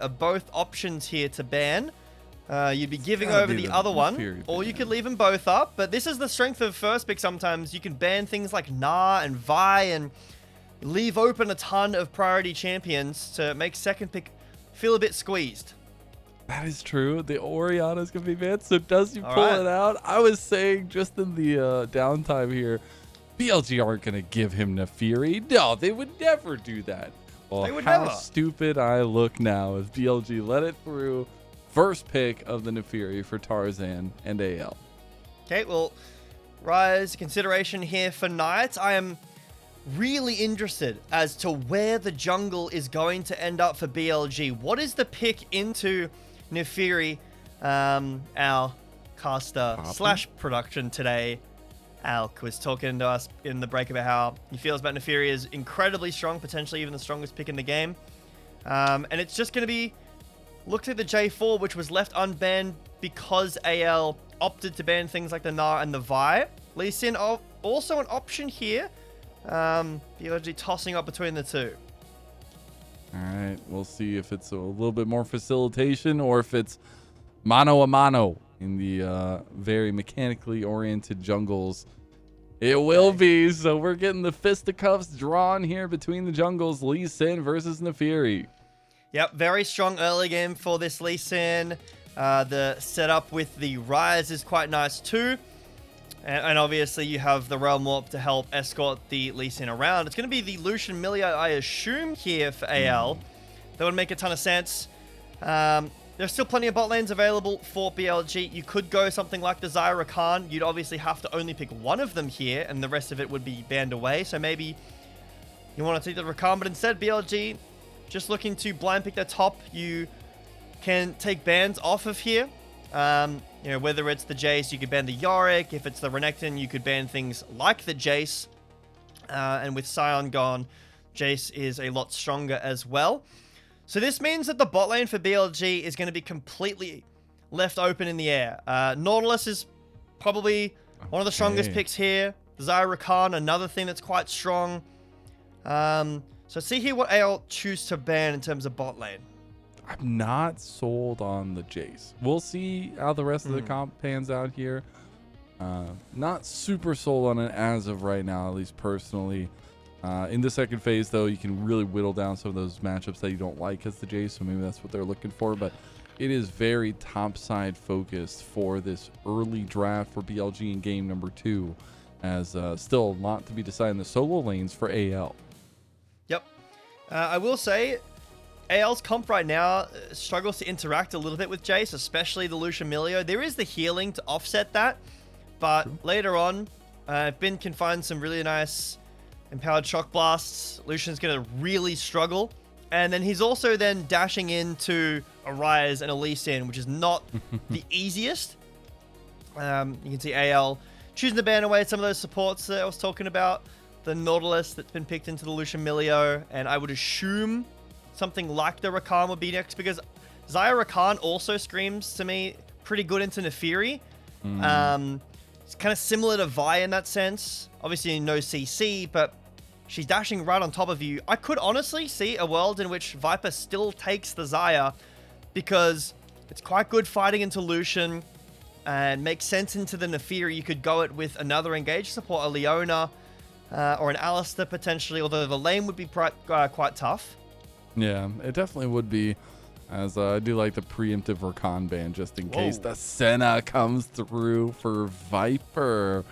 are both options here to ban. You'd be giving gotta over be the the other one, Neferi or you ban. could leave them both up. But this is the strength of first pick sometimes. You can ban things like Gnar and Vi and leave open a ton of priority champions to make second pick feel a bit squeezed. That is true. The Orianna's going to be banned, so does you All pull right. it out? I was saying just in the downtime here, BLG aren't going to give him Neferi. No, they would never do that. Well, They would how never. stupid I look now as BLG let it through. First pick of the Neferi for Tarzan and AL. Okay, well, Rise, consideration here for Knights. I am really interested as to where the jungle is going to end up for BLG. What is the pick into Neferi? Our caster slash production today, Alk, was talking to us in the break about how he feels about Neferi is incredibly strong, potentially even the strongest pick in the game. And it's just going to be, looks like the J4, which was left unbanned because AL opted to ban things like the Gnar and the Vi. Lee Sin also an option here. BLG tossing up between the two. All right, we'll see if it's a little bit more facilitation or if it's mano a mano in the very mechanically oriented jungles. It will be. So we're getting the fisticuffs drawn here between the jungles. Lee Sin versus Neferi. Yep, very strong early game for this Lee Sin. The setup with the Rise is quite nice too. And obviously you have the Realm Warp to help escort the Lee Sin around. It's going to be the Lucian Millia, I assume, here for AL. That would make a ton of sense. There's still plenty of bot lanes available for BLG. You could go something like the Zyra Khan. You'd obviously have to only pick one of them here, and the rest of it would be banned away. So maybe you want to take the Rakan, but instead BLG, just looking to blind pick their top. You can take bans off of here. You know, whether it's the Jace, you could ban the Yorick. If it's the Renekton, you could ban things like the Jace. And with Sion gone, Jace is a lot stronger as well. So this means that the bot lane for BLG is going to be completely left open in the air. Nautilus is probably one of the strongest picks here. Zyra Khan, another thing that's quite strong. So see here what AL choose to ban in terms of bot lane. I'm not sold on the Jace. We'll see how the rest of the comp pans out here. Not super sold on it as of right now, at least personally. In the second phase, though, you can really whittle down some of those matchups that you don't like as the Jace, so maybe that's what they're looking for. But it is very topside focused for this early draft for BLG in game number 2, as still a lot to be decided in the solo lanes for AL. Yep. I will say, AL's comp right now struggles to interact a little bit with Jace, especially the Lucian Millia. There is the healing to offset that, but later on, Bin can find some really nice empowered shock blasts. Lucian's going to really struggle. And then he's also then dashing into a Ryze and a Lee Sin, which is not the easiest. You can see AL choosing to ban away some of those supports that I was talking about. The Nautilus that's been picked into the Lucian Millia, and I would assume something like the Rakan would be next, because Zyra Rakan also screams to me pretty good into Neferi. It's kind of similar to Vi in that sense. Obviously no CC, but she's dashing right on top of you. I could honestly see a world in which Viper still takes the Zyra, because it's quite good fighting into Lucian and makes sense into the Neferi. You could go it with another engaged support, a Leona, or an Alistair potentially, although the lane would be quite tough. Yeah, it definitely would be, as I do like the preemptive Rakan ban just in case the Senna comes through for Viper.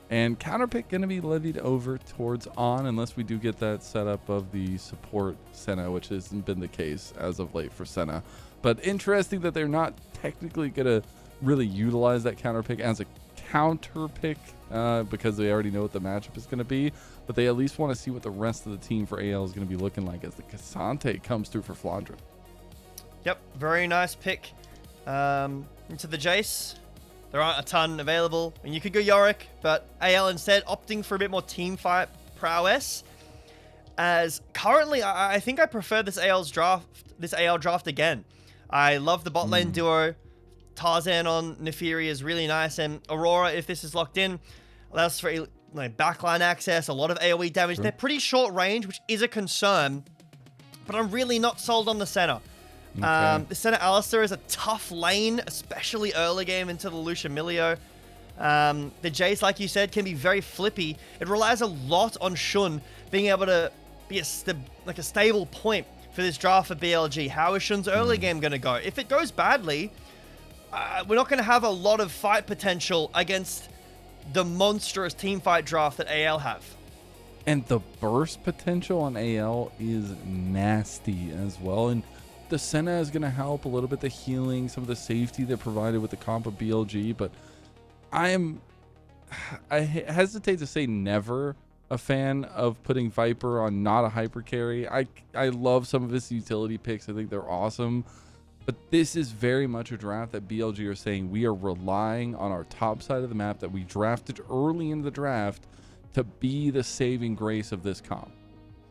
And counterpick going to be levied over towards On, unless we do get that setup of the support Senna, which hasn't been the case as of late for Senna. But interesting that they're not technically going to really utilize that counterpick as a counterpick, because they already know what the matchup is going to be. But they at least want to see what the rest of the team for AL is going to be looking like as the Cassante comes through for Flandre. Yep, very nice pick into the Jace. There aren't a ton available, and you could go Yorick, but AL instead opting for a bit more team fight prowess. As currently, I think I prefer this AL draft again. I love the bot lane duo. Tarzan on Neferi is really nice, and Aurora, if this is locked in, allows for backline access, a lot of AoE damage. They're pretty short range, which is a concern, but I'm really not sold on the center. Okay. The Senna Alistair is a tough lane, especially early game into the Lucian Milio. The Jace, like you said, can be very flippy. It relies a lot on Shun being able to be a stable point for this draft for BLG. How is Shun's early game going to go? If it goes badly, we're not going to have a lot of fight potential against the monstrous teamfight draft that AL have. And the burst potential on AL is nasty as well. And the Senna is going to help a little bit, the healing, some of the safety they provided with the comp of BLG. But I hesitate to say never a fan of putting Viper on not a hyper carry. I love some of his utility picks. I think they're awesome. But this is very much a draft that BLG are saying we are relying on our top side of the map that we drafted early in the draft to be the saving grace of this comp.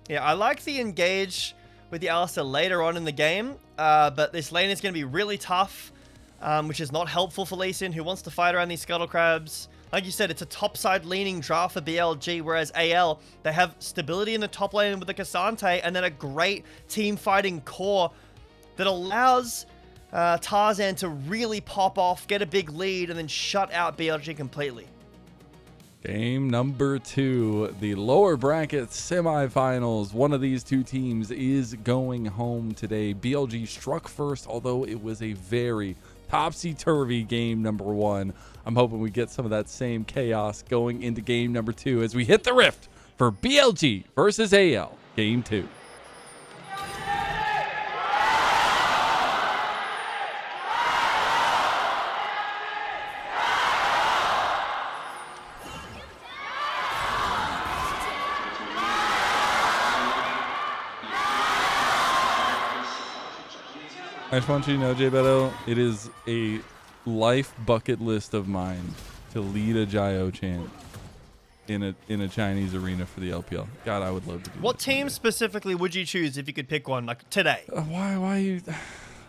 Yeah, I like the engage with the Alistair later on in the game, but this lane is going to be really tough, which is not helpful for Lee Sin, who wants to fight around these Scuttle Crabs. Like you said, it's a topside leaning draft for BLG, whereas AL, they have stability in the top lane with the Cassante, and then a great team fighting core that allows Tarzan to really pop off, get a big lead, and then shut out BLG completely. Game number 2, the lower bracket semifinals. One of these two teams is going home today. BLG struck first, although it was a very topsy-turvy game number 1. I'm hoping we get some of that same chaos going into game number 2 as we hit the rift for BLG versus AL, game 2. I just want you to know, Jbetto, it is a life bucket list of mine to lead a Jio chant in a Chinese arena for the LPL. God, I would love to do that. What team specifically would you choose if you could pick one, like today? Why you?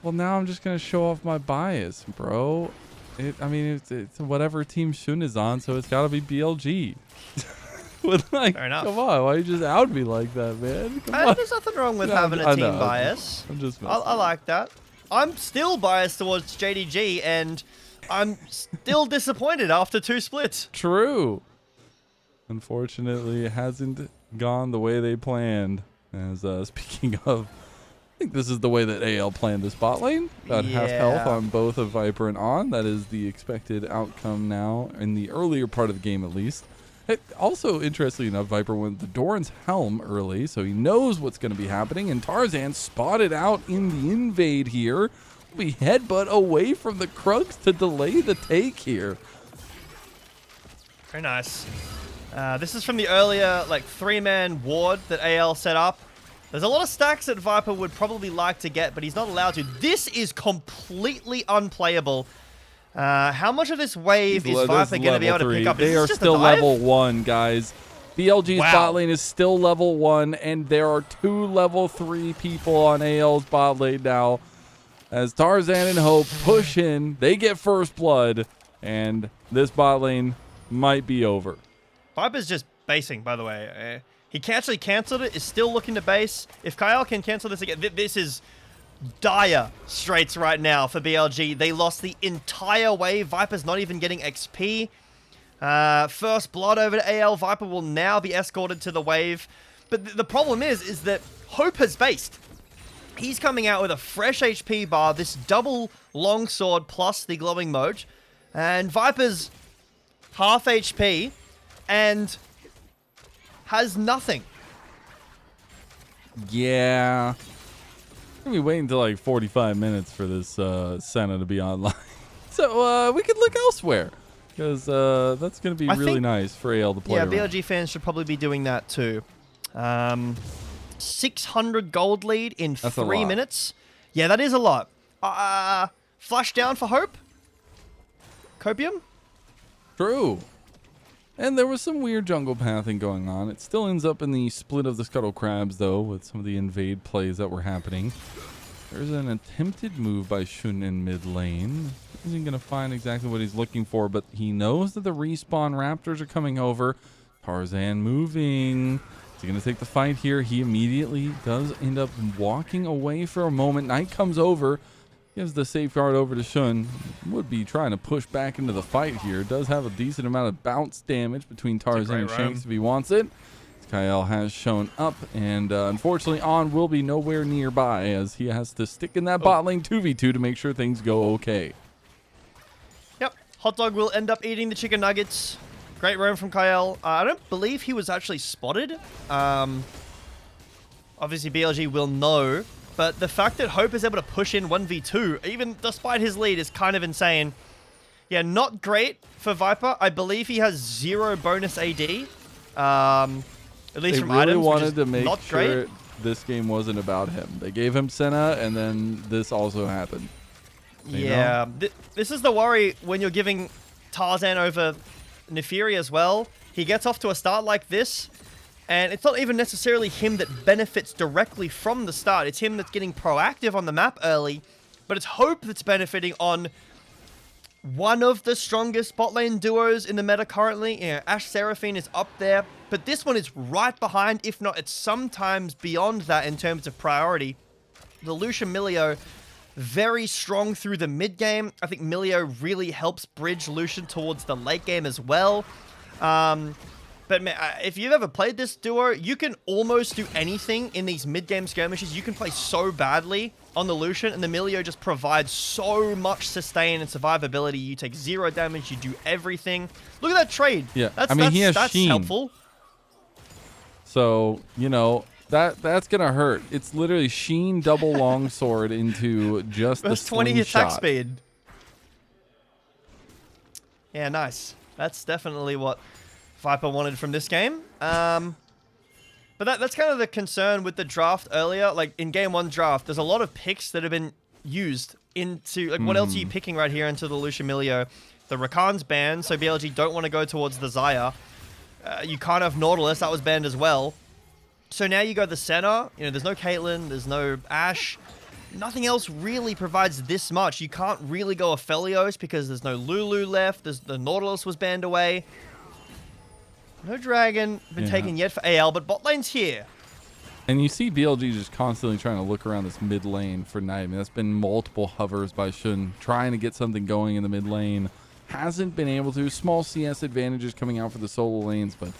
Well, now I'm just gonna show off my bias, bro. It's whatever team Shun is on, so it's gotta be BLG. Like, fair enough. Come on, why you just out me like that, man? Come on. There's nothing wrong with having a team bias. I'm just I like that. I'm still biased towards JDG, and I'm still disappointed after 2 splits. True. Unfortunately, it hasn't gone the way they planned. As speaking of, I think this is the way that AL planned this bot lane. About half health on both of Viper and On. That is the expected outcome now, in the earlier part of the game at least. Also, interestingly enough, Viper went the Doran's helm early, so he knows what's going to be happening. And Tarzan spotted out in the invade here. We headbutt away from the Krugs to delay the take here. Very nice. This is from the earlier 3-man ward that AL set up. There's a lot of stacks that Viper would probably like to get, but he's not allowed to. This is completely unplayable. How much of this wave is Viper going to be able to pick up? They are still level 1, guys. BLG's bot lane is still level 1, and there are 2 level 3 people on AL's bot lane now. As Tarzan and Hope push in, they get first blood, and this bot lane might be over. Viper's just basing, by the way. He actually cancelled it, is still looking to base. If Kael can cancel this again, this is dire straits right now for BLG. They lost the entire wave. Viper's not even getting XP. First blood over to AL. Viper will now be escorted to the wave. But the problem is that Hope has based. He's coming out with a fresh HP bar, this double longsword plus the glowing moat. And Viper's half HP and has nothing. Yeah. I'm going to be waiting until 45 minutes for this Senna to be online. So we could look elsewhere. Because that's going to be really nice for AL to play around. BLG fans should probably be doing that too. 600 gold lead in 3 minutes. Yeah, that is a lot. Flash down for Hope. Copium. True. And there was some weird jungle pathing going on. It still ends up in the split of the Scuttle Crabs, though, with some of the invade plays that were happening. There's an attempted move by Shun in mid lane. Isn't going to find exactly what he's looking for, but he knows that the respawn Raptors are coming over. Tarzan moving. He's going to take the fight here. He immediately does end up walking away for a moment. Knight comes over, gives the safeguard over to Shun. Would be trying to push back into the fight here. Does have a decent amount of bounce damage between Tarzan and Shanks if he wants it. Kael has shown up, and unfortunately, On will be nowhere nearby as he has to stick in that bot lane 2v2 to make sure things go okay. Yep, Hot Dog will end up eating the chicken nuggets. Great roam from Kael. I don't believe he was actually spotted. Obviously, BLG will know, but the fact that Hope is able to push in 1v2, even despite his lead, is kind of insane. Yeah, not great for Viper. I believe he has 0 bonus AD. At least from really items, wanted to make not sure great. this game wasn't about him. They gave him Senna, and then this also happened. Yeah, this is the worry when you're giving Tarzan over Neferi as well. He gets off to a start like this, and it's not even necessarily him that benefits directly from the start. It's him that's getting proactive on the map early, but it's Hope that's benefiting on one of the strongest bot lane duos in the meta currently. You know, Ashe Seraphine is up there, but this one is right behind, if not, it's sometimes beyond that in terms of priority. The Lucian Milio, very strong through the mid game. I think Milio really helps bridge Lucian towards the late game as well. But man, if you've ever played this duo, you can almost do anything in these mid-game skirmishes. You can play so badly on the Lucian, and the Milio just provides so much sustain and survivability. You take 0 damage, you do everything. Look at that trade. Yeah, That's he has that's Sheen. helpful. So, you know, that's going to hurt. It's literally Sheen double longsword into just the 20 attack slingshot. speed. Yeah, nice. That's definitely what Viper wanted from this game. But that's kind of the concern with the draft earlier. Like, in Game 1 draft, there's a lot of picks that have been used into... Like, what else are you picking right here into the Lucian Milio? The Rakan's banned, so BLG don't want to go towards the Xayah. You can't have Nautilus, that was banned as well. So now you go the center. You know, there's no Caitlyn, there's no Ashe. Nothing else really provides this much. You can't really go Aphelios because there's no Lulu left. The Nautilus was banned away. No Dragon been taken yet for AL, but bot lane's here. And you see BLG just constantly trying to look around this mid lane for Knight. I mean, that's been multiple hovers by Shun trying to get something going in the mid lane. Hasn't been able to. Small CS advantages coming out for the solo lanes, but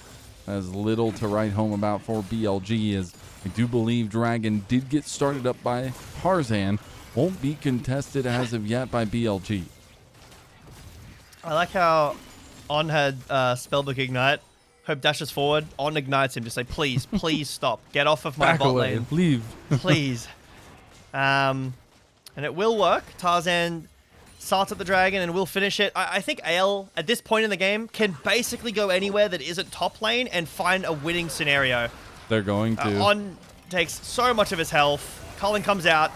has little to write home about for BLG, as I do believe Dragon did get started up by Tarzan. Won't be contested as of yet by BLG. I like how On had Spellbook Ignite. Hope dashes forward. On ignites him. Just say, please, please stop. Get off of my Back bot away. lane. Leave. Please. And it will work. Tarzan starts at the Dragon and will finish it. I think AL, at this point in the game, can basically go anywhere that isn't top lane and find a winning scenario. They're going to. On takes so much of his health. Colin comes out.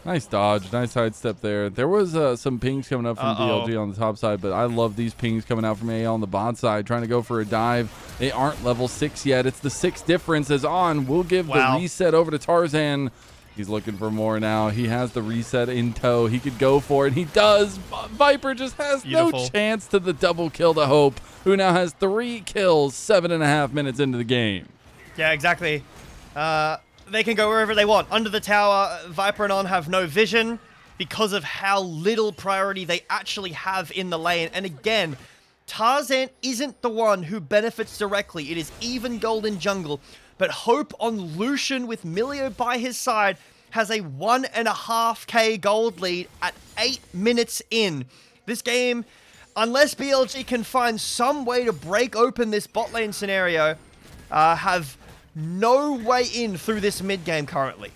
Nice dodge. Nice sidestep there. There was some pings coming up from BLG on the top side, but I love these pings coming out from AL on the bot side, trying to go for a dive. They aren't level 6 yet. It's the 6 difference as On will give the reset over to Tarzan. He's looking for more now. He has the reset in tow. He could go for it. He does. Viper just has no chance to the double kill to Hope, who now has 3 kills 7.5 minutes into the game. Yeah, exactly. They can go wherever they want. Under the tower, Viper and On have no vision because of how little priority they actually have in the lane. And again, Tarzan isn't the one who benefits directly. It is even gold in jungle. But Hope on Lucian with Milio by his side has a 1.5k gold lead at 8 minutes in. This game, unless BLG can find some way to break open this bot lane scenario, have no way in through this mid game currently.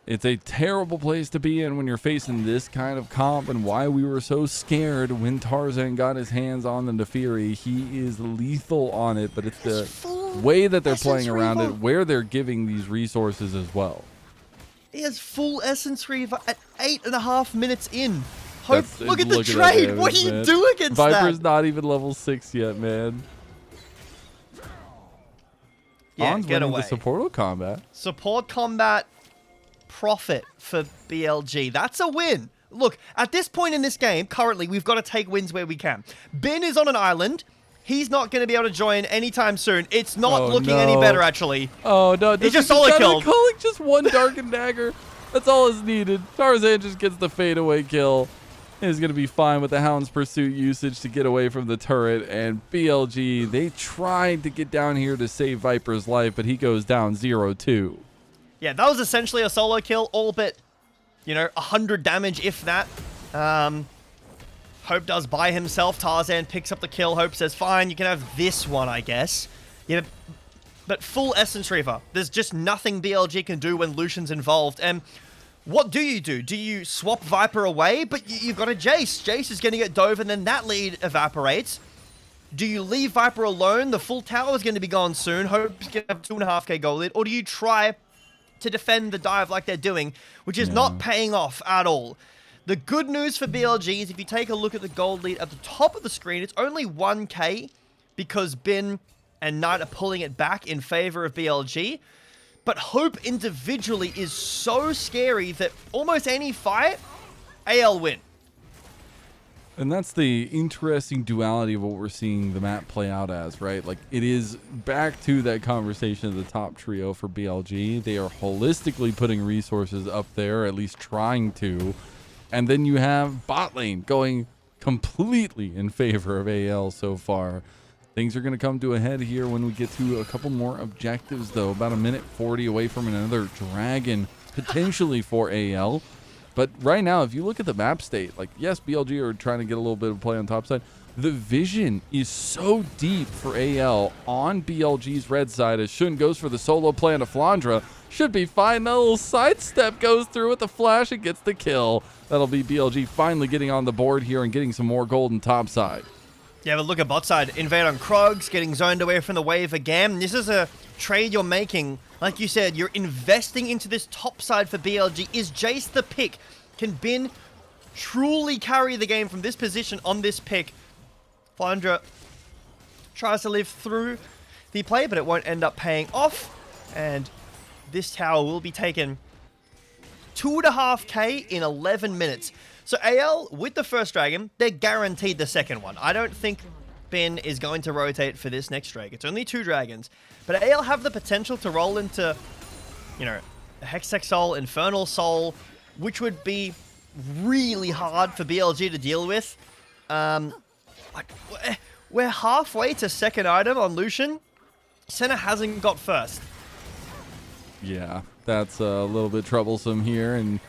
It's a terrible place to be in when you're facing this kind of comp, and why we were so scared when Tarzan got his hands on the Neferi. He is lethal on it, but it's the way that they're playing around it, where they're giving these resources as well. He has full Essence Reaver at 8.5 minutes in. Hope, look at the Look at trade. damage, What do you man. do against that? Viper's not even level 6 yet, man. Yeah, On's get winning away. the support combat. Support combat profit for BLG. That's a win. Look, at this point in this game, currently, we've got to take wins where we can. Bin is on an island. He's not going to be able to join anytime soon. It's not looking no. any better, actually. Oh, no. He just solo killed. Just one Darkened Dagger. That's all is needed. Tarzan just gets the fadeaway kill. Is going to be fine with the Hound's Pursuit usage to get away from the turret. And BLG, they tried to get down here to save Viper's life, but he goes down 0-2. Yeah, that was essentially a solo kill, all but, 100 damage, if that. Hope does by himself. Tarzan picks up the kill. Hope says, fine, you can have this one, I guess. Yeah, but full Essence Reaver. There's just nothing BLG can do when Lucian's involved. And what do? Do you swap Viper away? But you've got a Jace. Jace is going to get dove, and then that lead evaporates. Do you leave Viper alone? The full tower is going to be gone soon. Hope's going to have 2.5k gold lead. Or do you try to defend the dive like they're doing, which is not paying off at all? The good news for BLG is if you take a look at the gold lead at the top of the screen, it's only 1k because Bin and Knight are pulling it back in favor of BLG. But Hope individually is so scary that almost any fight, AL win. And that's the interesting duality of what we're seeing the map play out as, right? Like, it is back to that conversation of the top trio for BLG. They are holistically putting resources up there, at least trying to. And then you have bot lane going completely in favor of AL so far. Things are going to come to a head here when we get to a couple more objectives, though. About a minute 40 away from another dragon, potentially for AL. But right now, if you look at the map state, like, yes, BLG are trying to get a little bit of play on top side. The vision is so deep for AL on BLG's red side as Shun goes for the solo play into Flandre. Should be fine. That little sidestep goes through with the flash and gets the kill. That'll be BLG finally getting on the board here and getting some more gold on top side. Yeah, but look at bot side. Invade on Krogs, getting zoned away from the wave again. This is a trade you're making. Like you said, you're investing into this top side for BLG. Is Jace the pick? Can Bin truly carry the game from this position on this pick? Flandre tries to live through the play, but it won't end up paying off. And this tower will be taken 2.5k in 11 minutes. So AL, with the first dragon, they're guaranteed the second one. I don't think Bin is going to rotate for this next drag. It's only 2 dragons. But AL have the potential to roll into, a Hextech Soul, Infernal Soul, which would be really hard for BLG to deal with. We're halfway to second item on Lucian. Senna hasn't got first. Yeah, that's a little bit troublesome here, and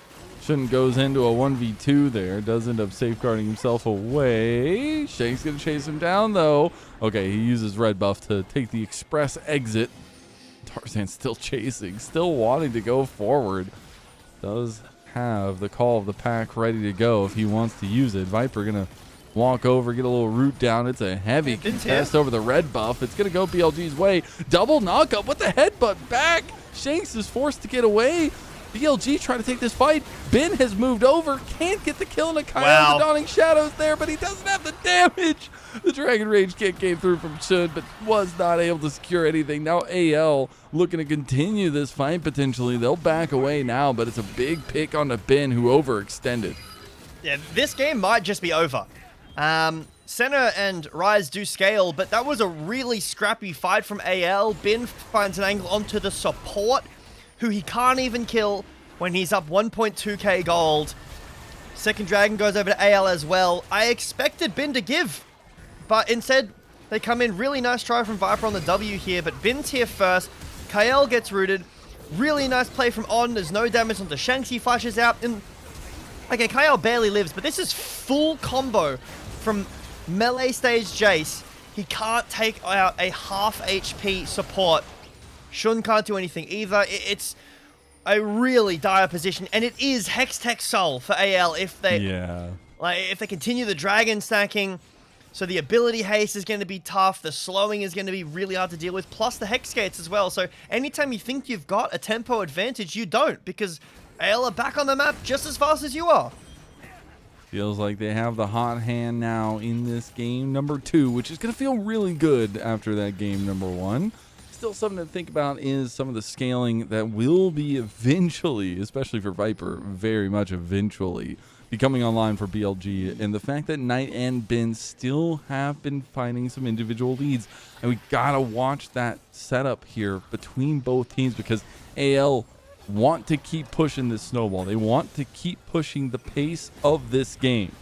Shun goes into a 1v2 there. Does end up safeguarding himself away. Shanks gonna chase him down, though. Okay, he uses red buff to take the express exit. Tarzan still chasing, still wanting to go forward. Does have the call of the pack ready to go if he wants to use it. Viper gonna walk over, get a little root down. It's a heavy contest over the red buff. It's gonna go BLG's way. Double knockup with the headbutt back. Shanks is forced to get away. BLG trying to take this fight. Bin has moved over. Can't get the kill in a Kael. The Dawning Shadows there, but he doesn't have the damage. The Dragon Rage kick came through from Shun, but was not able to secure anything. Now AL looking to continue this fight potentially. They'll back away now, but it's a big pick on the Bin who overextended. Yeah, this game might just be over. Senna and Rise do scale, but that was a really scrappy fight from AL. Bin finds an angle onto the support, who he can't even kill when he's up 1.2k gold. Second dragon goes over to AL as well. I expected Bin to give, but instead they come in. Really nice try from Viper on the W here, but Bin's here first. Kael gets rooted. Really nice play from On. There's no damage onto Shanks. He flashes out. And okay, Kael barely lives, but this is full combo from melee stage Jace. He can't take out a half HP support. Shun can't do anything either. It's a really dire position, and it is Hextech Soul for AL if they if they continue the dragon stacking. So the ability haste is going to be tough. The slowing is going to be really hard to deal with, plus the hex gates as well. So anytime you think you've got a tempo advantage, you don't, because AL are back on the map just as fast as you are. Feels like they have the hot hand now in this game number 2, which is going to feel really good after that game number 1. still something to think about is some of the scaling that will be eventually, especially for Viper, very much eventually, be coming online for BLG. And the fact that Knight and Ben still have been finding some individual leads. And we got to watch that setup here between both teams, because AL want to keep pushing this snowball. They want to keep pushing the pace of this game.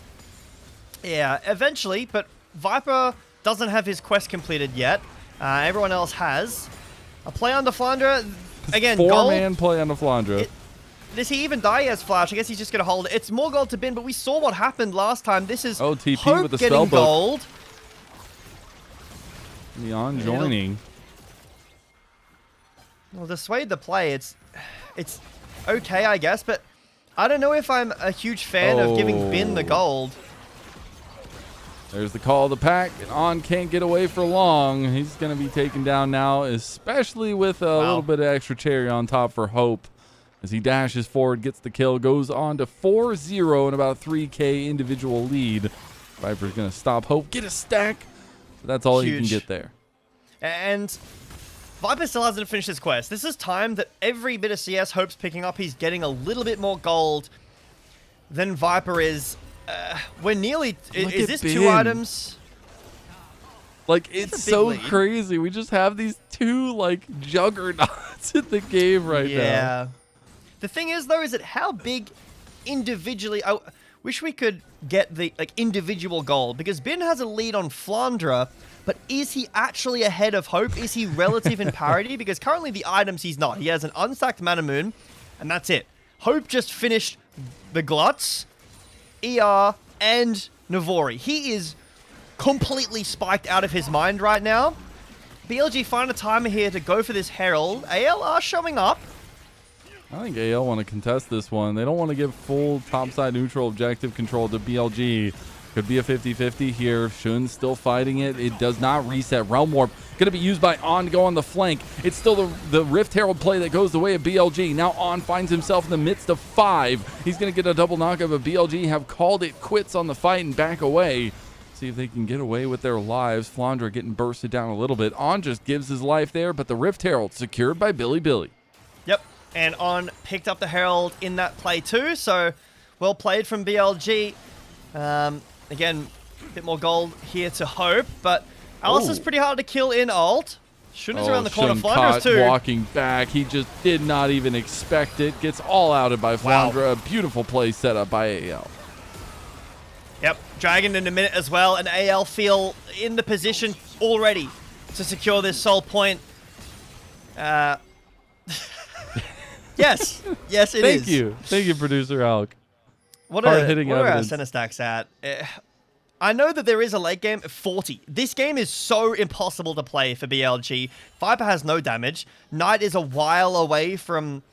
Yeah, eventually, but Viper doesn't have his quest completed yet. Everyone else has. A play on the Flandre. Again, Four-man play on the Flandre. Does he even die as Flash? I guess he's just going to hold it. It's more gold to bin, but we saw what happened last time. This is TP Hope with the getting gold. Leon joining. Well, dissuade the play. It's okay, I guess, but I don't know if I'm a huge fan of giving Bin the gold. There's the call of the pack, and On can't get away for long. He's going to be taken down now, especially with a little bit of extra cherry on top for Hope. As he dashes forward, gets the kill, goes on to 4-0 and about a 3K individual lead. Viper's going to stop Hope, get a stack. But that's all he can get there. And Viper still hasn't finished his quest. This is time that every bit of CS Hope's picking up, he's getting a little bit more gold than Viper is. We're nearly... Is this 2 items? Like, it's so crazy. We just have these 2, like, juggernauts in the game right now. Yeah. The thing is, though, is that how big individually... I wish we could get the, like, individual gold, because Bin has a lead on Flandre, but is he actually ahead of Hope? Is he relative in parity? Because currently the items he's not. He has an unstacked Mana Moon, and that's it. Hope just finished the Gluts, ER, and Navori. He is completely spiked out of his mind right now. BLG find a timer here to go for this Herald. AL are showing up. I think AL want to contest this one. They don't want to give full topside neutral objective control to BLG. Could be a 50-50 here. Shun's still fighting it. It does not reset. Realm Warp going to be used by On to go on the flank. It's still the Rift Herald play that goes the way of BLG. Now On finds himself in the midst of 5. He's going to get a double knockup, but BLG have called it quits on the fight and back away. See if they can get away with their lives. Flandre getting bursted down a little bit. On just gives his life there, but the Rift Herald secured by Bilibili. Yep, and On picked up the Herald in that play too, so well played from BLG. Again, a bit more gold here to Hope, but Alice is pretty hard to kill in ult. Shun is around the corner. Flandre's too. Walking back. He just did not even expect it. Gets all outed by Flandre. Wow. A beautiful play set up by AL. Yep, Dragon in a minute as well, and AL feel in the position already to secure this soul point. Yes. Yes, it is. Thank you, producer Alec. What are our center stacks at? I know that there is a late game, 40. This game is so impossible to play for BLG. Viper has no damage. Knight is a while away from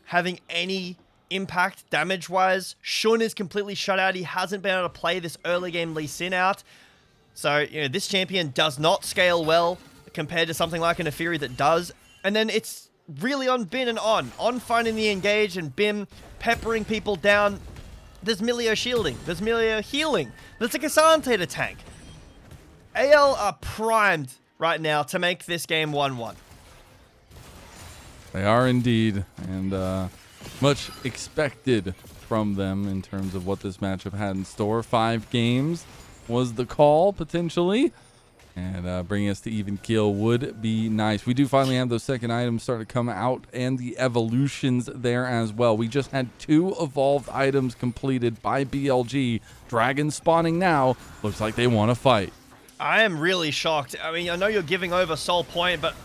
having any impact damage-wise. Shun is completely shut out. He hasn't been able to play this early game Lee Sin out. So, you know, this champion does not scale well compared to something like an Afiri that does. And then it's really on Bin and On finding the engage, and Bim peppering people down. There's Milio shielding. There's Milio healing. There's a Cassandre to tank. AL are primed right now to make this game 1-1. They are indeed, and much expected from them in terms of what this matchup had in store. 5 games was the call, potentially. And bringing us to even kill would be nice. We do finally have those second items starting to come out, and the evolutions there as well. We just had 2 evolved items completed by BLG. Dragon spawning now. Looks like they want to fight. I am really shocked. I mean, I know you're giving over Soul Point, but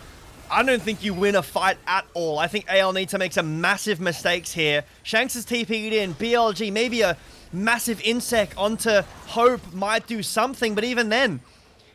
I don't think you win a fight at all. I think AL needs to make some massive mistakes here. Shanks is TP'd in. BLG, maybe a massive insect onto Hope might do something, but even then,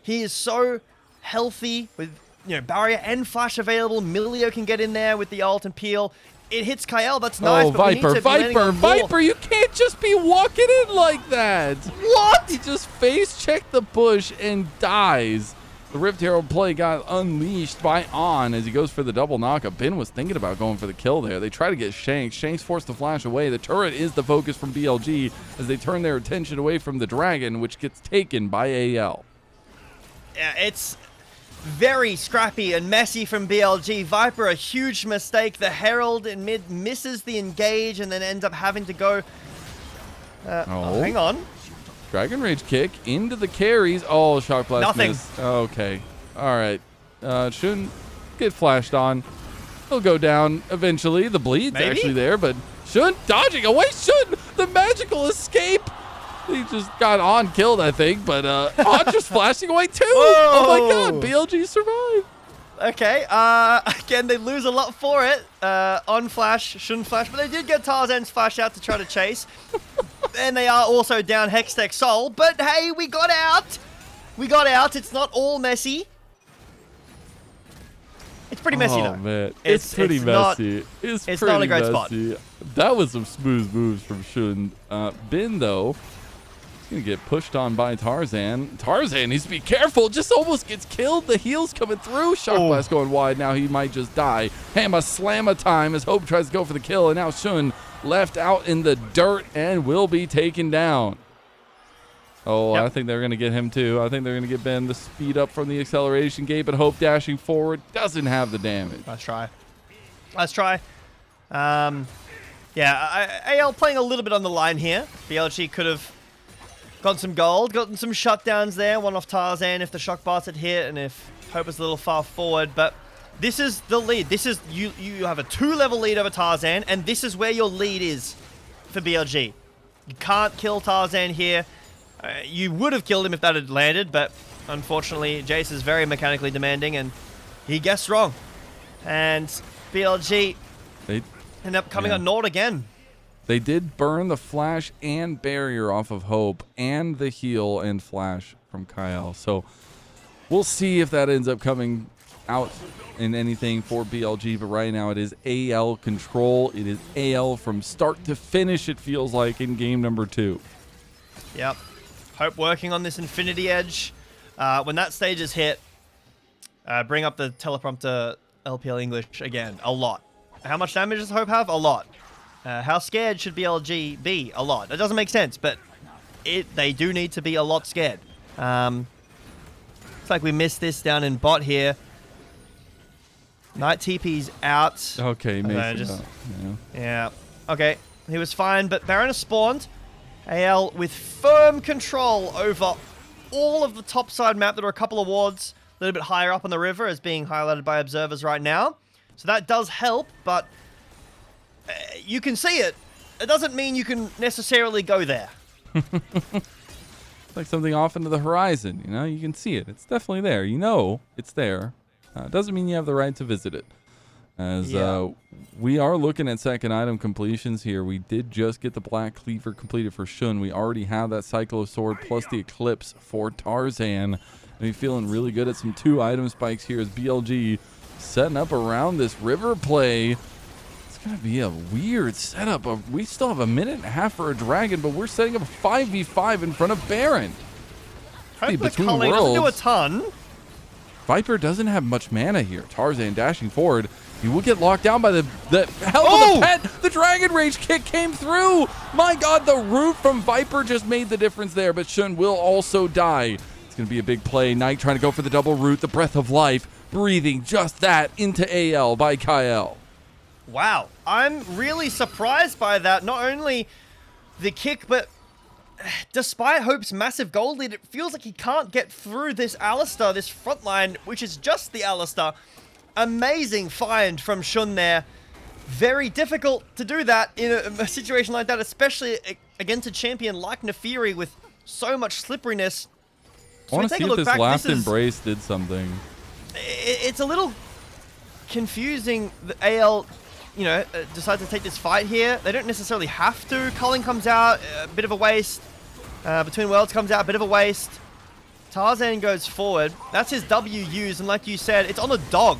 he is so healthy with, you know, barrier and flash available. Milio can get in there with the ult and peel. It hits Kael. That's nice. Oh, but Viper! You can't just be walking in like that. What? He just face checked the bush and dies. The Rift Herald play got unleashed by On as he goes for the double knockup. Ben was thinking about going for the kill there. They try to get Shanks. Shanks forced the flash away. The turret is the focus from BLG as they turn their attention away from the Dragon, which gets taken by AL. Yeah, it's very scrappy and messy from BLG. Viper, a huge mistake. The Herald in mid misses the engage and then ends up having to go... hang on. Dragon Rage kick into the carries. Oh, Shock Blast Nothing. missed. Okay. All right. Shouldn't get flashed on. He'll go down eventually. The bleed's Maybe? actually there, but Shouldn't dodging away. Shouldn't the magical escape. He just got on killed, I think, but on just flashing away too. Whoa. Oh my God, BLG survived. Okay, again, they lose a lot for it. On flash, shouldn't flash, but they did get Tarzan's flash out to try to chase. And they are also down Hextech Soul, but hey, we got out. We got out. It's not all messy. It's pretty messy, though. Oh, man. It's pretty messy. It's pretty not a great messy. spot. That was some smooth moves from Shun. Bin, though, he's going to get pushed on by Tarzan. Tarzan needs to be careful. Just almost gets killed. The heel's coming through. Shock Blast going wide. Now he might just die. Hammer slammer time as Hope tries to go for the kill. And now Shun left out in the dirt and will be taken down. Oh, yep. I think they're going to get him too. I think they're going to get Ben the speed up from the acceleration gate, but Hope dashing forward doesn't have the damage. Let's try. Let's try. Yeah, AL playing a little bit on the line here. BLG could have gotten some gold, gotten some shutdowns there. One off Tarzan if the shock bars had hit and if Hope was a little far forward. But this is the lead. This is you have a 2-level lead over Tarzan, and this is where your lead is for BLG. You can't kill Tarzan here. You would have killed him if that had landed, but unfortunately, Jace is very mechanically demanding, and he guessed wrong. And BLG end up coming on Nord again. They did burn the flash and barrier off of Hope, and the heal and flash from Kael. So we'll see if that ends up coming out in anything for BLG, but right now it is AL control. It is AL from start to finish, it feels like, in game number 2. Yep. Hope working on this Infinity Edge. When that stage is hit, bring up the teleprompter LPL English again. A lot. How much damage does Hope have? A lot. How scared should BLG be? A lot. That doesn't make sense, but they do need to be a lot scared. Looks like we missed this down in bot here. Night TP's out. Okay, yeah. Okay, he was fine, but Baron has spawned. AL with firm control over all of the topside map. There are a couple of wards a little bit higher up on the river as being highlighted by observers right now. So that does help, but you can see it. It doesn't mean you can necessarily go there. Like something off into the horizon, you know? You can see it. It's definitely there. You know it's there. Doesn't mean you have the right to visit it. As we are looking at second item completions here. We did just get the Black Cleaver completed for Shun. We already have that Cyclo Sword plus the Eclipse for Tarzan. And we're feeling really good at some 2 item spikes here as BLG setting up around this river play. It's going to be a weird setup. We still have a minute and a half for a dragon, but we're setting up a 5v5 in front of Baron. Hope the culling doesn't do a ton. Viper doesn't have much mana here. Tarzan dashing forward. He will get locked down by the hell of the pet. The Dragon Rage kick came through. My God, the root from Viper just made the difference there, but Shun will also die. It's going to be a big play. Knight trying to go for the double root, the breath of life, breathing just that into AL by Kael. Wow, I'm really surprised by that. Not only the kick, but despite Hope's massive gold lead, it feels like he can't get through this Alistar, this front line, which is just the Alistar. Amazing find from Shun there. Very difficult to do that in a situation like that, especially against a champion like Nefiri with so much slipperiness. I want to see if this last embrace did something. It's a little confusing that AL, decides to take this fight here. They don't necessarily have to. Culling comes out, a bit of a waste. Between Worlds comes out, a bit of a waste. Tarzan goes forward. That's his W used, and like you said, it's on the dog.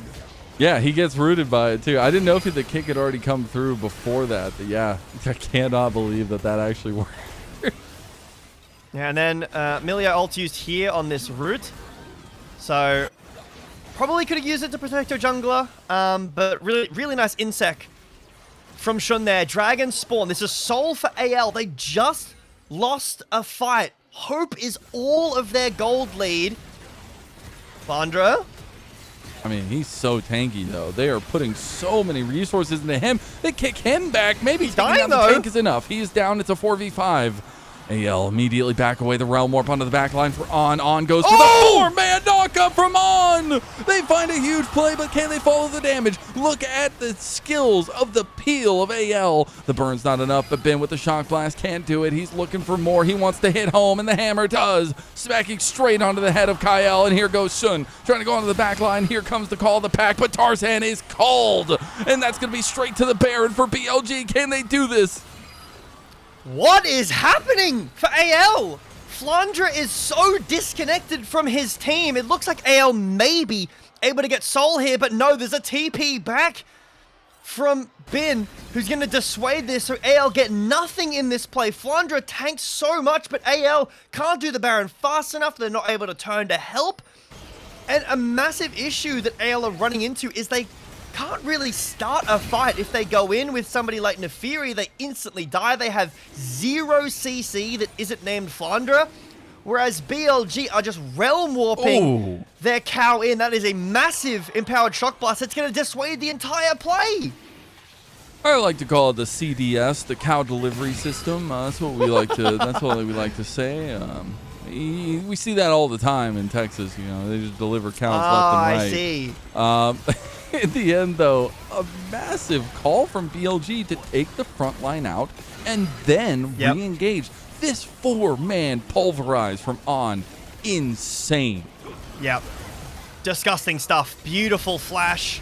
Yeah, he gets rooted by it too. I didn't know if the kick had already come through before that, but yeah, I cannot believe that actually worked. Yeah, and then Milio ult used here on this route. So probably could have used it to protect your jungler, but really nice insec from Shun there. Dragon spawn. This is soul for AL. They just lost a fight. Hope is all of their gold lead. Flandre I mean, he's so tanky, though. They are putting so many resources into him. They kick him back. Maybe he's taking dying, down though. the tank is enough. He is down. It's a 4v5. AL immediately back away the realm warp onto the back line for On. On goes for the 4-man knockup from On. They find a huge play, but can they follow the damage? Look at the skills of the peel of AL. The burn's not enough, but Ben with the shock blast can't do it. He's looking for more. He wants to hit home, and the hammer does. Smacking straight onto the head of Kael, and here goes Shun trying to go onto the back line. Here comes the call of the pack, but Tarzan is called, and that's going to be straight to the Baron for BLG. Can they do this? What is happening for AL? Flandre is so disconnected from his team. It looks like AL may be able to get Soul here, but no, there's a TP back from Bin, who's going to dissuade this, so AL get nothing in this play. Flandre tanks so much, but AL can't do the Baron fast enough. They're not able to turn to help. And a massive issue that AL are running into is they can't really start a fight. If they go in with somebody like Nefiri, they instantly die. They have 0 CC that isn't named Flandre, whereas BLG are just realm warping their cow in. That is a massive empowered shock blast that's going to dissuade the entire play. I like to call it the CDS, the cow delivery system. That's what we like to. That's what we like to say. We see that all the time in Texas. You know, they just deliver cows left and right. I see. In the end, though, a massive call from BLG to take the front line out and then re-engage. This 4-man pulverize from On. Insane. Yep. Disgusting stuff. Beautiful flash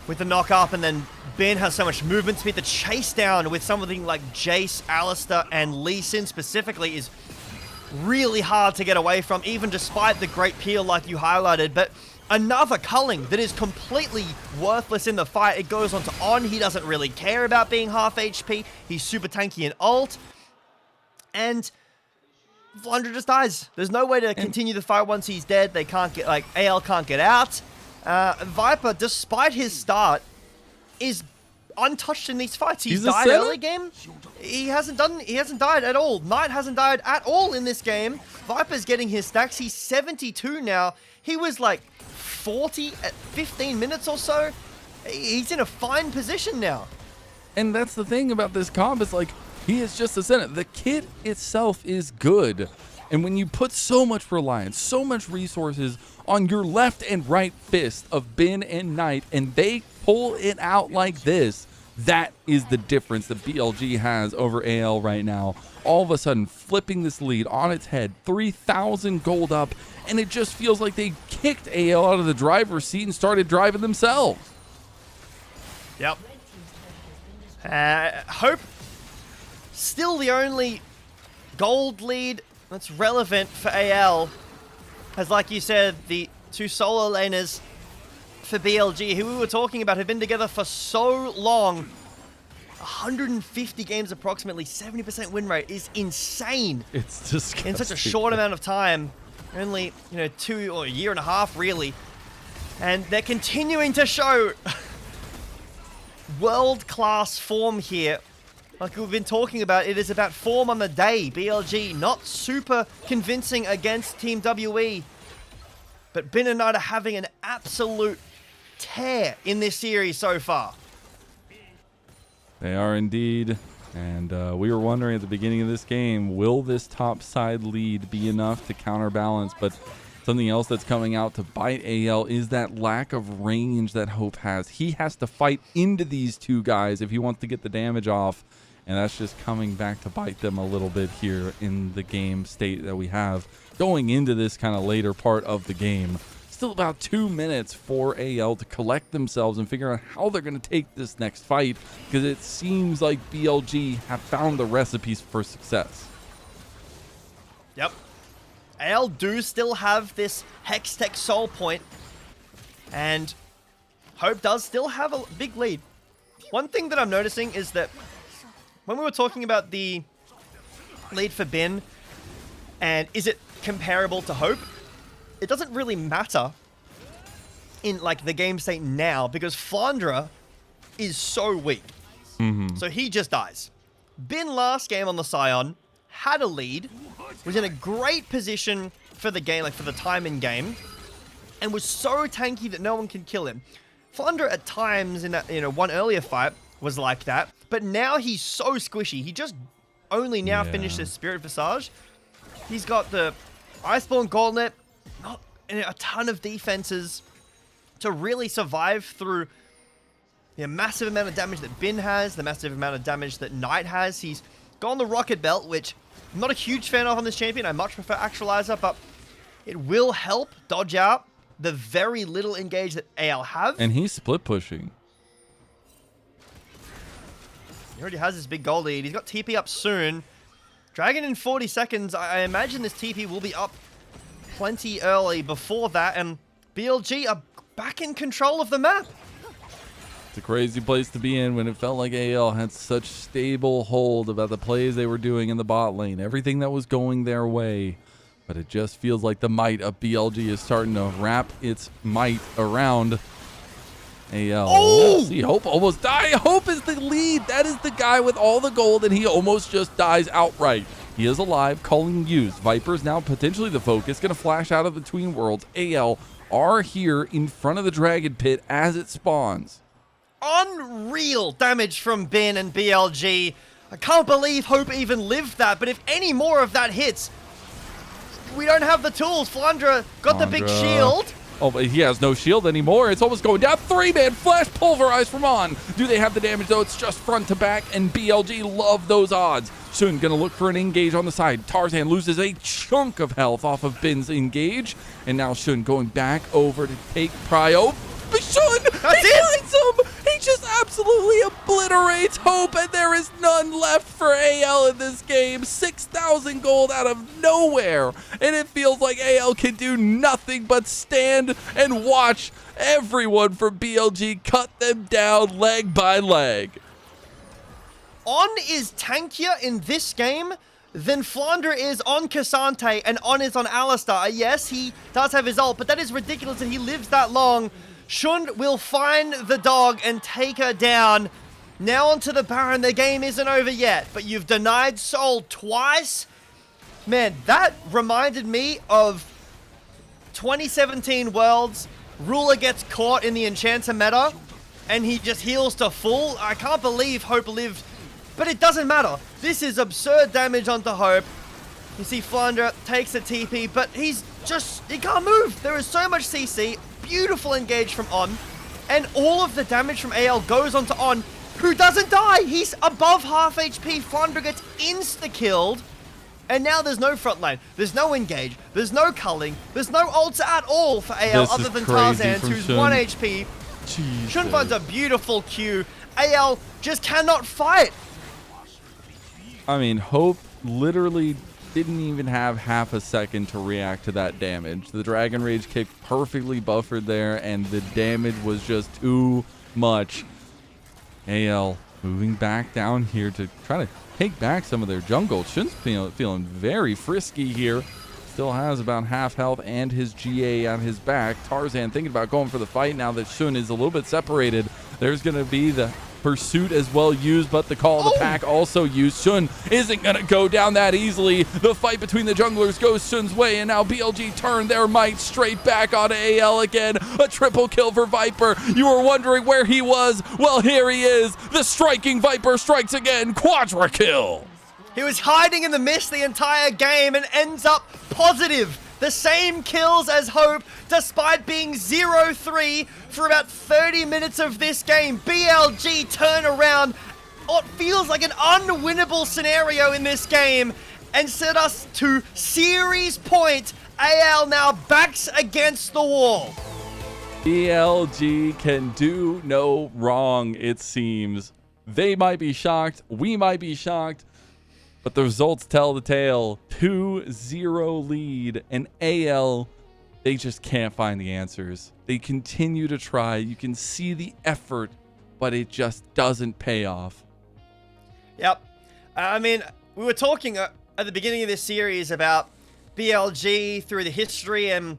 with the knock up, and then Ben has so much movement speed. The chase down with something like Jace, Alistair, and Lee Sin specifically is really hard to get away from, even despite the great peel like you highlighted. But another culling that is completely worthless in the fight. It goes on to On. He doesn't really care about being half HP. He's super tanky in ult. And Flandre just dies. There's no way to continue the fight once he's dead. They can't get, like, AL can't get out. Viper, despite his start, is untouched in these fights. He's died early game. He hasn't died at all. Knight hasn't died at all in this game. Viper's getting his stacks. He's 72 now. He was like 40 at 15 minutes or so. He's in a fine position now. And that's the thing about this comp. It's like, he is just a Senate. The kit itself is good. And when you put so much reliance, so much resources on your left and right fist of Bin and Knight, and they pull it out like this, that is the difference that BLG has over AL right now. All of a sudden, flipping this lead on its head, 3,000 gold up, and it just feels like they kicked AL out of the driver's seat and started driving themselves. Yep. Hope still the only gold lead that's relevant for AL, as like you said, the two solo laners for BLG, who we were talking about, have been together for so long. 150 games approximately, 70% win rate is insane. It's disgusting. In such a short amount of time. Only, 2 or a year and a half, really. And they're continuing to show world-class form here. Like we've been talking about, it is about form on the day. BLG not super convincing against Team WE. But Bin and Knight are having an absolute tear in this series so far. They are indeed. And we were wondering at the beginning of this game, will this top side lead be enough to counterbalance? But something else that's coming out to bite AL is that lack of range that Hope has. He has to fight into these two guys if he wants to get the damage off. And that's just coming back to bite them a little bit here in the game state that we have going into this kind of later part of the game. Still about 2 minutes for AL to collect themselves and figure out how they're going to take this next fight, because it seems like BLG have found the recipes for success. Yep. AL do still have this Hextech Soul Point, and Hope does still have a big lead. One thing that I'm noticing is that when we were talking about the lead for Bin, and is it comparable to Hope, it doesn't really matter in like the game state now, because Flandre is so weak. So he just dies. Bin last game on the Scion had a lead, was in a great position for the game, like for the time in game, and was so tanky that no one can kill him. Flandre at times in that, one earlier fight was like that, but now he's so squishy. He just only now finished his Spirit Visage. He's got the Iceborne Gauntlet, not a ton of defenses to really survive through the massive amount of damage that Bin has, the massive amount of damage that Knight has. He's gone the Rocket Belt, which I'm not a huge fan of on this champion. I much prefer Actualizer, but it will help dodge out the very little engage that AL have. And he's split pushing. He already has his big gold lead. He's got TP up soon. Dragon in 40 seconds. I imagine this TP will be up plenty early before that, and BLG are back in control of the map. It's a crazy place to be in when it felt like AL had such stable hold about the plays they were doing in the bot lane, everything that was going their way. But it just feels like the might of BLG is starting to wrap its might around AL. Oh! See, Hope almost died. Hope is the lead. That is the guy with all the gold, and he almost just dies outright. He is alive, calling use. Viper's now potentially the focus, going to flash out of between worlds. AL are here in front of the Dragon Pit as it spawns. Unreal damage from Bin and BLG. I can't believe Hope even lived that, but if any more of that hits, we don't have the tools. Flandre got the big shield. Oh, but he has no shield anymore. It's almost going down. 3-man flash pulverized from On. Do they have the damage, though? It's just front to back, and BLG love those odds. Soon going to look for an engage on the side. Tarzan loses a chunk of health off of Bin's engage, and now Shun going back over to take Prio. But Shun, he finds him! He just absolutely obliterates Hope, and there is none left for AL in this game. 6,000 gold out of nowhere, and it feels like AL can do nothing but stand and watch everyone from BLG cut them down leg by leg. On is tankier in this game than Flandre is on Cassante and On is on Alistar. Yes, he does have his ult, but that is ridiculous that he lives that long. Shun will find the dog and take her down. Now onto the Baron. The game isn't over yet, but you've denied Soul twice. Man, that reminded me of 2017 Worlds. Ruler gets caught in the Enchanter meta, and he just heals to full. I can't believe Hope lived, but it doesn't matter. This is absurd damage onto Hope. You see Flandre takes a TP, but he can't move. There is so much CC. Beautiful engage from On, and all of the damage from AL goes onto On, who doesn't die. He's above half HP. Flandre gets insta-killed, and now there's no front line. There's no engage. There's no culling. There's no ults at all for AL other than Tarzan, who's Shun. 1 HP. Jesus. Shun finds a beautiful Q. AL just cannot fight. I mean, Hope literally didn't even have half a second to react to that damage. The Dragon Rage kick perfectly buffered there, and the damage was just too much. AL moving back down here to try to take back some of their jungle. Shun's feeling very frisky here. Still has about half health and his GA on his back. Tarzan thinking about going for the fight now that Shun is a little bit separated. There's going to be the pursuit as well used, but the call of the pack also used. Shun isn't going to go down that easily. The fight between the junglers goes Shun's way, and now BLG turn their might straight back onto AL again. A triple kill for Viper. You were wondering where he was. Well, here he is. The striking Viper strikes again. Quadra kill. He was hiding in the mist the entire game and ends up positive. The same kills as Hope, despite being 0-3 for about 30 minutes of this game. BLG turn around what feels like an unwinnable scenario in this game and set us to series point. AL now backs against the wall. BLG can do no wrong, it seems. They might be shocked. We might be shocked. But the results tell the tale. 2-0 lead. And AL, they just can't find the answers. They continue to try. You can see the effort, but it just doesn't pay off. Yep. I mean, we were talking at the beginning of this series about BLG through the history and,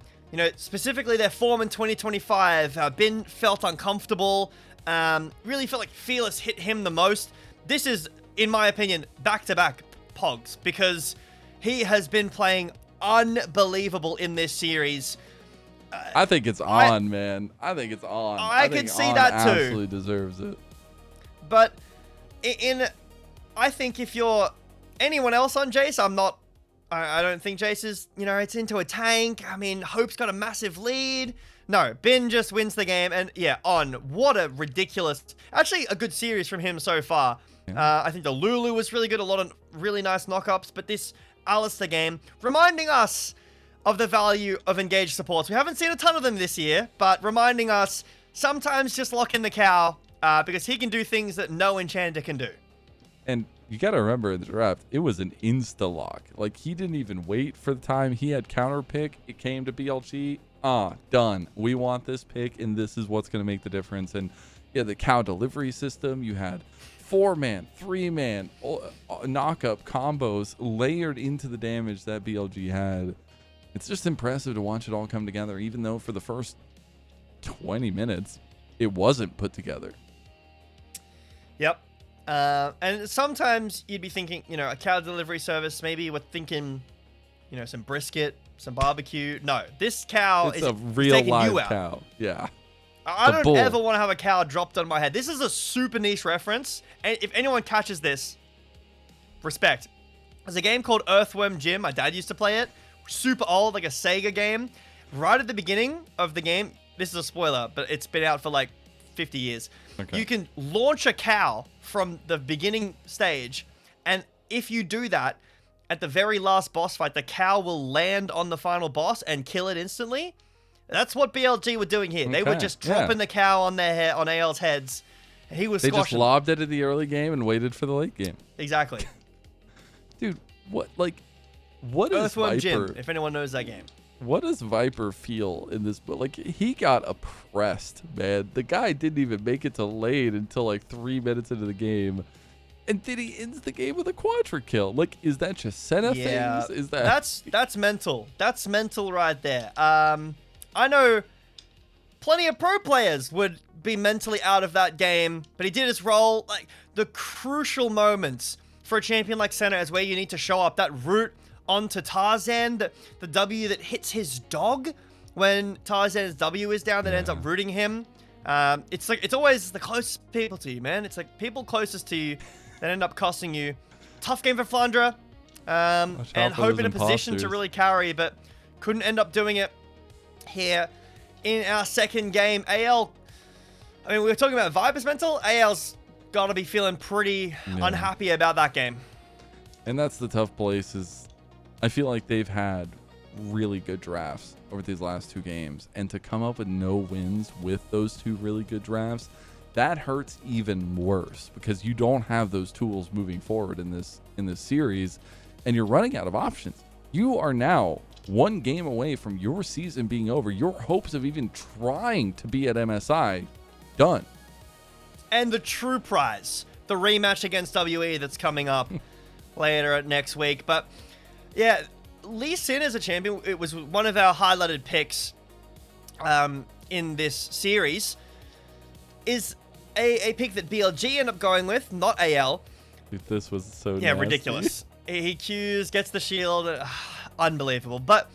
specifically their form in 2025. Bin felt uncomfortable. Really felt like Fearless hit him the most. This is, in my opinion, back-to-back Pogs, because he has been playing unbelievable in this series. I think it's on, man. I think it's on. I can think see on that too. Absolutely deserves it. But I think if you're anyone else on Jace, I don't think Jace is, it's into a tank. I mean, Hope's got a massive lead. No, Bin just wins the game. And yeah, what a ridiculous, actually a good series from him so far. Yeah. I think the Lulu was really good. A lot of really nice knockups. But this Alistair game, reminding us of the value of engaged supports. We haven't seen a ton of them this year, but reminding us sometimes just lock in the Kael because he can do things that no enchanter can do. And you got to remember in the draft, it was an insta-lock. Like, he didn't even wait for the time. He had counter pick. It came to BLG. Done. We want this pick, and this is what's going to make the difference. And yeah, the Kael delivery system, you had 4-man, 3-man, knock-up combos layered into the damage that BLG had. It's just impressive to watch it all come together, even though for the first 20 minutes, it wasn't put together. Yep. And sometimes you'd be thinking, a Kael delivery service, maybe we're thinking, some brisket, some barbecue. No, this Kael is a real live Kael. Yeah. I don't ever want to have a Kael dropped on my head. This is a super niche reference. And if anyone catches this, respect. There's a game called Earthworm Jim. My dad used to play it. Super old, like a Sega game. Right at the beginning of the game, this is a spoiler, but it's been out for like 50 years. Okay. You can launch a Kael from the beginning stage, and if you do that, at the very last boss fight, the Kael will land on the final boss and kill it instantly. That's what BLG were doing here. Okay. They were just dropping the Kael on their head, on AL's heads. And he was They squashing. Just lobbed it in the early game and waited for the late game. Exactly. Dude, what is Earthworm Viper? Jim, if anyone knows that game. What does Viper feel in this? Like, he got oppressed, man. The guy didn't even make it to late until like 3 minutes into the game. And then he ends the game with a quadra kill. Like, is that just Senna things? Is that's mental. That's mental right there. I know plenty of pro players would be mentally out of that game, but he did his role. Like, the crucial moments for a champion like Senna is where you need to show up. That route onto Tarzan, the W that hits his dog when Tarzan's W is down that ends up rooting him. It's always the closest people to you, man. It's like people closest to you that end up costing you. Tough game for Flandre, and Hope in a position to really carry, but couldn't end up doing it here in our second game. AL, I mean, we were talking about Viper's mental. AL's got to be feeling pretty unhappy about that game. And that's the tough place is I feel like they've had really good drafts over these last 2 games, and to come up with no wins with those 2 really good drafts, that hurts even worse because you don't have those tools moving forward in this series, and you're running out of options. You are now 1 game away from your season being over. Your hopes of even trying to be at MSI done. And the true prize, the rematch against WE that's coming up later next week. But yeah, Lee Sin as a champion, it was one of our highlighted picks in this series, is a pick that BLG ended up going with, not AL. This was so nasty. Ridiculous. He Qs, gets the shield, unbelievable. But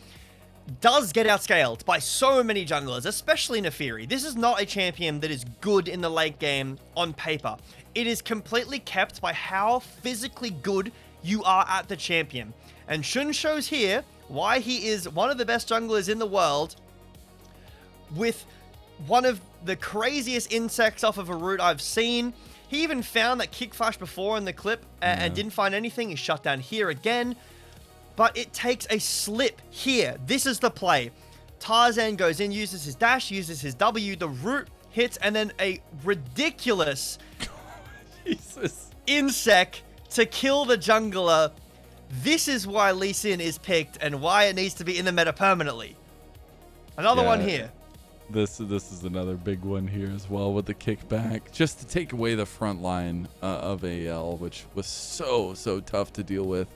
does get outscaled by so many junglers, especially Nefiri. This is not a champion that is good in the late game on paper. It is completely kept by how physically good you are at the champion. And Shun shows here why he is one of the best junglers in the world with one of the craziest insects off of a route I've seen. He even found that kick flash before in the clip and didn't find anything. He shut down here again. But it takes a slip here. This is the play. Tarzan goes in, uses his dash, uses his W. The root hits, and then a ridiculous insect to kill the jungler. This is why Lee Sin is picked and why it needs to be in the meta permanently. Another one here. This is another big one here as well with the kickback. Just to take away the front line of AL, which was so tough to deal with.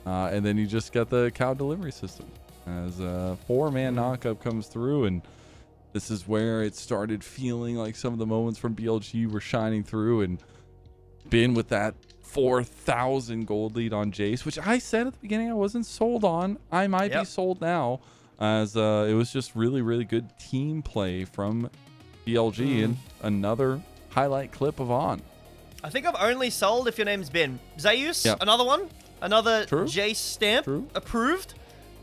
And then you just got the Kael delivery system as a 4-man knockup comes through, and this is where it started feeling like some of the moments from BLG were shining through, and Bin with that 4,000 gold lead on Jace, which I said at the beginning I wasn't sold on. I might be sold now. as it was just really, really good team play from BLG, and another highlight clip of On. I think I've only sold if your name's been Zeus, Yep. another one, another True. Jace stamp, True. approved.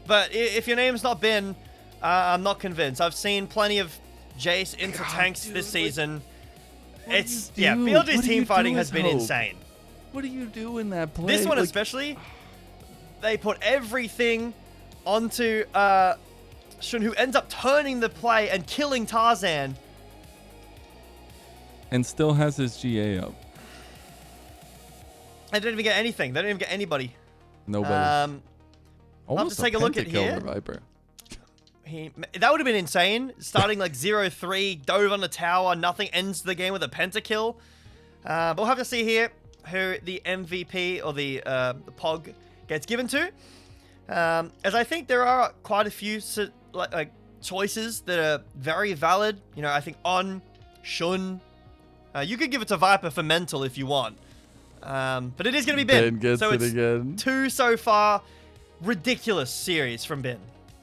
But if your name's not been, I'm not convinced. I've seen plenty of Jace into tanks this season. It's BLG's team fighting has been insane. What do you do in that play? This one especially, they put everything onto Shun, who ends up turning the play and killing Tarzan. And still has his GA up. They don't even get anything. They don't even get anybody. Nobody. Almost to take a look at pentakill here. for Viper. That would have been insane. Starting like 0-3, dove on the tower, nothing, ends the game with a pentakill. But we'll have to see here who the MVP or the POG gets given to. As I think there are quite a few choices that are very valid. You know, I think On, Shun. You could give it to Viper for mental if you want. But it is going to be Bin. Gets so it it's again. 2 so far. Ridiculous series from Bin.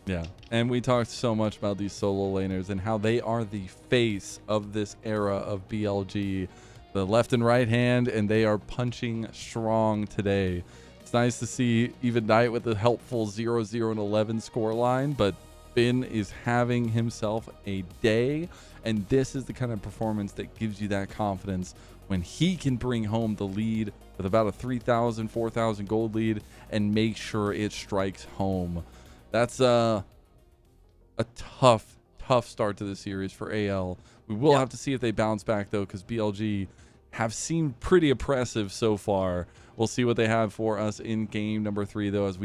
Yeah, and we talked so much about these solo laners and how they are the face of this era of BLG. The left and right hand, and they are punching strong today. It's nice to see even Knight with the helpful 0-0 and 11 scoreline, but Bin is having himself a day, and this is the kind of performance that gives you that confidence when he can bring home the lead with about a 3,000, 4,000 gold lead and make sure it strikes home. That's a tough start to the series for AL. We will have to see if they bounce back, though, because BLG have seemed pretty oppressive so far. We'll see what they have for us in game number 3, though, as we